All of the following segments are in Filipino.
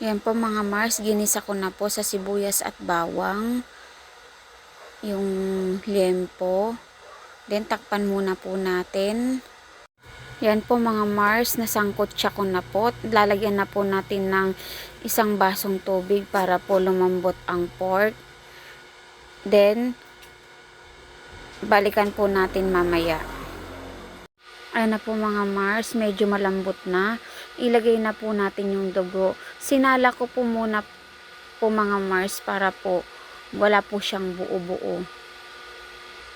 Ayan po mga Mars, ginisa ko na po sa sibuyas at bawang yung liempo. Then takpan muna po natin. Yan po mga Mars, nasangkot siya ko na po. Lalagyan na po natin ng isang basong tubig para po lumambot ang pork. Then balikan po natin mamaya. Ayan na po mga Mars, medyo malambot na. Ilagay na po natin yung dugo. Sinala ko po muna po mga Mars para po wala po siyang buo-buo.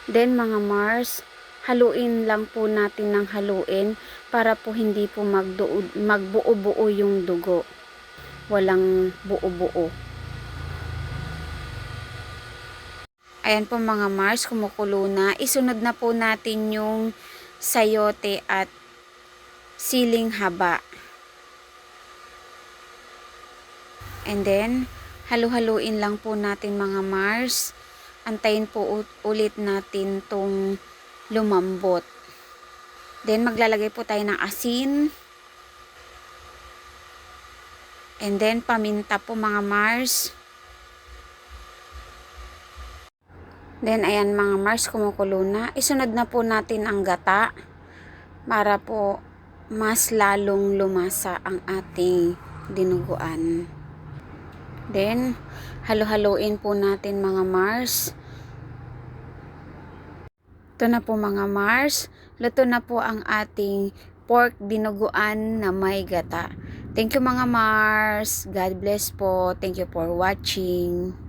Then mga Mars, haluin lang po natin ng haluin para po hindi po magbuo-buo yung dugo. Walang buo-buo. Ayan po mga Mars, kumukulo na. Isunod na po natin yung sayote at siling haba. And then, halu-haluin lang po natin mga Mars. Antayin po ulit natin tong lumambot. Then, maglalagay po tayo ng asin. And then, paminta po mga Mars. Then, ayan mga Mars, kumukulo na. Isunod na po natin ang gata para po mas lalong lumasa ang ating dinuguan. Then, halu-haluin po natin mga Mars. Ito na po mga Mars. Luto na po ang ating pork dinuguan na may gata. Thank you mga Mars. God bless po. Thank you for watching.